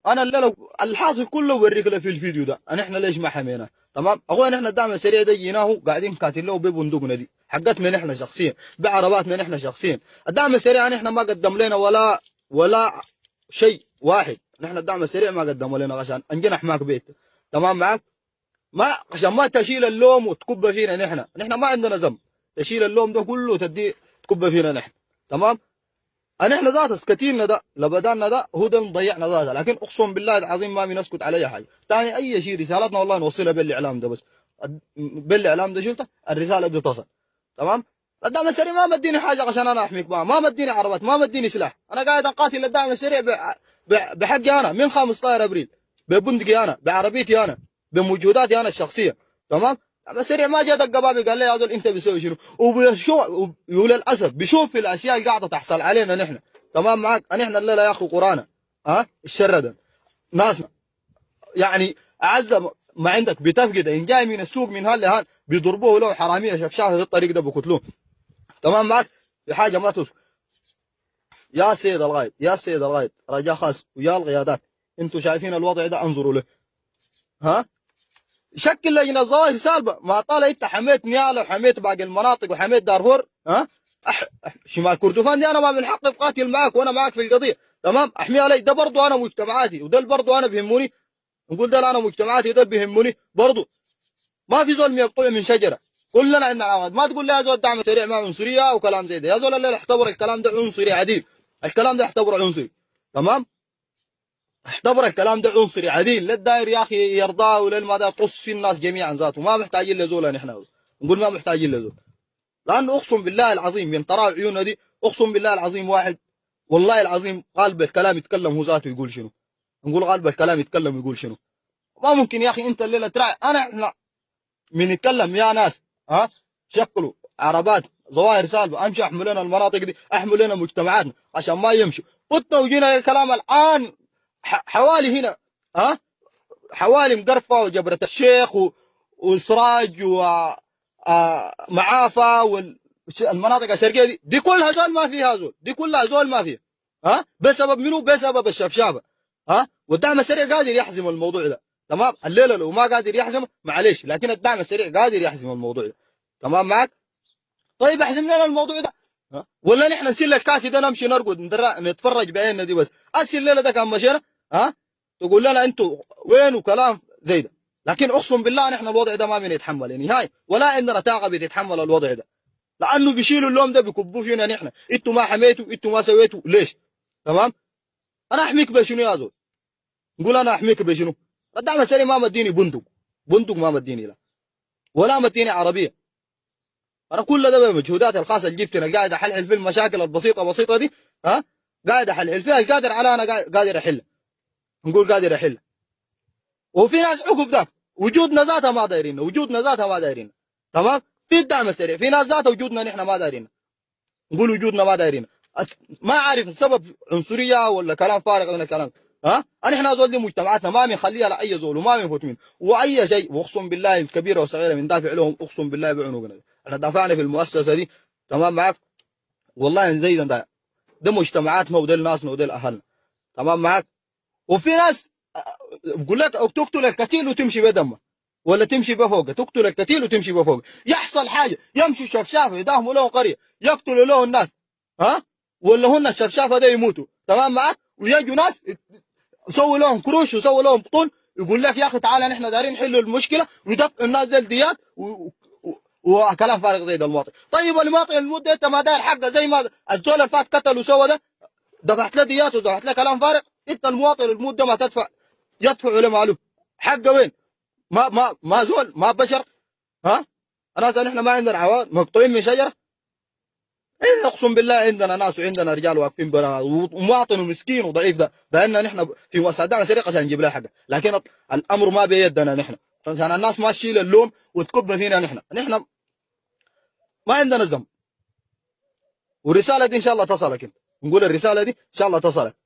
انا اللي لو الحاصل كله بوريك له في الفيديو ده ان احنا ليش ما حميناه. تمام اخوان، احنا الدعم السريع ده جيناه قاعدين قاتل له ببندقنا دي حقتنا نحن شخصيا، بعرباتنا نحن شخصيا. الدعم السريع نحن ما قدم لنا ولا شيء واحد. نحن الدعم السريع ما قدموا لنا عشان انجنح معك بيت. تمام معك؟ ما عشان ما تشيل اللوم وتكب فينا نحن ما عندنا ذنب. تشيل اللوم ده كله تدي تكب فينا نحن. تمام؟ احنا ذات سكتيلنا ده لبداننا ده هو ده مضيعنا ذاته، لكن اقسم بالله العظيم ما بنسكت على اي حاجه. ثاني اي شيء رسالتنا والله نوصلها بالاعلام ده بس. بالاعلام ده شفته الرساله دي تصل. تمام؟ الدعم السريع ما مديني حاجه عشان انا احميك معه، ما مديني عربات، ما مديني سلاح. انا قاعد اقاتل الدعم السريع بحقي انا من 15 ابريل، ببندقي انا، بعربيتي انا، بموجوداتي انا الشخصيه. تمام؟ الدعم السريع ما جاء دق بابي قال لي يا دول انت بتسوي شنو، وللاسف بيشوف في الاشياء اللي قاعده تحصل علينا نحن. تمام معك؟ نحن الليله يا اخو قرانا الشردن ناسنا يعني اعز ما عندك بتفقد ان جاي من السوق من هال لهال بيضربوه له حراميه شفشافه في الطريق ده بقتلوه. تمام معك؟ في حاجه ما تذكر. يا سيد الغايد، يا سيد الغايد، رجاء خاص ويا القيادات، انتم شايفين الوضع ده انظروا له. شكل لجنه ظواهر سالبه، ما طال انت حميت نيالا وحميت باقي المناطق وحميت دارفور شمال كردفان دي انا ما من حقي بقاتل معك وانا معك في القضيه. تمام؟ احميها لي ده برضه انا مجتمعاتي وده برضه انا بيهموني. نقول ده انا مجتمعاتي ده بيهموني برضه. ما في زول يقطع من شجره، كلنا عندنا عواد. ما تقول لي يا زول دعم سريع ما عنصريه وكلام زي ده، يا زول اللي اعتبر الكلام ده عنصري عديل. الكلام ده اعتبره عنصري. تمام؟ اعتبر الكلام ده عنصري عديل. لا الداير يا اخي يرضاه ولا ما ده تص في الناس جميعا ذاته، ما محتاجين لزول. نحن نقول ما محتاجين لزول، لانه اقسم بالله العظيم من ترى عيوننا دي اقسم بالله العظيم واحد والله العظيم قالب الكلام يتكلم هو ذاته يقول شنو. نقول قالب الكلام يتكلم يقول شنو. ما ممكن يا اخي انت الليله تراعي. احنا من نتكلم يا ناس شكلوا عربات ظواهر سالبه امشي احمل لنا المناطق دي، احمل لنا مجتمعاتنا عشان ما يمشوا. قلنا وجينا الكلام الان حوالي هنا حوالي مقرفه وجبره الشيخ وسراج ومعافى والمناطق الشرقيه دي كلها زول ما فيها زول، دي كلها زول ما فيها. بسبب منو؟ بسبب الشفشافه. والدعم السريع قادر يحزم الموضوع ده. تمام؟ الليله لو ما قادر يحزم معلش، لكن الدعم السريع قادر يحزم الموضوع ده. تمام معك؟ طيب احزم لنا الموضوع ده ولا نحن نسيل الكاكي ده نمشي نرقد نتفرج بعيننا دي بس. الليله ده كان مشينا تقول لنا انتوا وين وكلام زي ده. لكن اقسم بالله نحن الوضع ده ما بنتحمل نهائي، ولا عندنا طاقه بتتحمل الوضع ده، لانه بيشيلوا اللوم ده بيكبوه فينا نحن. انتوا ما حميتوا، انتوا ما سويتوا ليش؟ تمام؟ انا احميك بشنو يا زول؟ نقول انا احميك بشنو؟ الدعم السريع ما مديني بندق ما مديني لا، ولا مديني عربيه. انا كل ده بمجهوداتي الخاصه اللي جبتنا قاعد احلحل في المشاكل البسيطه دي قاعد احلحل فيها. قادر على انا قادر احلها. نقول قادر احلها. وفي ناس عقب ذاك وجودنا ذاتها ما دايرين، وجودنا ذاتها ما دايرين. تمام؟ في الدعم السريع في ناس ذاتها وجودنا نحن ما دايرين. نقول وجودنا ما دايرين. ما عارف السبب عنصريه ولا كلام فارغ من الكلام. احنا زول دي مجتمعاتنا ما بنخليها لاي زول وما بنفوت منه واي شيء. واقسم بالله الكبيره والصغيره بندافع لهم اقسم بالله بعنقنا. احنا دافعنا في المؤسسه دي. تمام معك؟ والله زي ده مجتمعاتنا وديل ناسنا وديل اهلنا. تمام معك؟ وفي ناس بقول لك تقتل القتيل وتمشي بدمه، ولا تمشي بفوقه. تقتل القتيل وتمشي بفوقه. يحصل حاجه يمشوا شفشافه يداهموا له قريه يقتلوا له الناس ولا هن الشفشافه ده يموتوا. تمام معك؟ ويجوا ناس يسووا لهم كروش ويسووا لهم بطون يقول لك يا اخي تعالى نحن دايرين نحلوا المشكله ويدفعوا الناس زي الديات وكلام فارغ زي ده المواطن. طيب المواطن المده انت ما داير حقه زي ما الزول اللي فات قتل وسوى ده دفعت له ديات ودفعت له كلام فارغ. انت المواطن المده ما يدفع له ماله حقه وين؟ ما زول ما بشر. انا نحن ما عندنا عواد مقطوعين من شجره. اقسم بالله عندنا ناس وعندنا رجال واقفين بنا ومواطن ومسكين وضعيف ده ان نحن في مؤسساتنا سرقه عشان نجيب لها حقه. لكن الامر ما بيدنا نحن عشان الناس ما تشيل اللوم وتكب فينا. نحن ما عندنا ذنب. والرساله دي ان شاء الله تصلك. انت نقول الرساله دي ان شاء الله تصلك.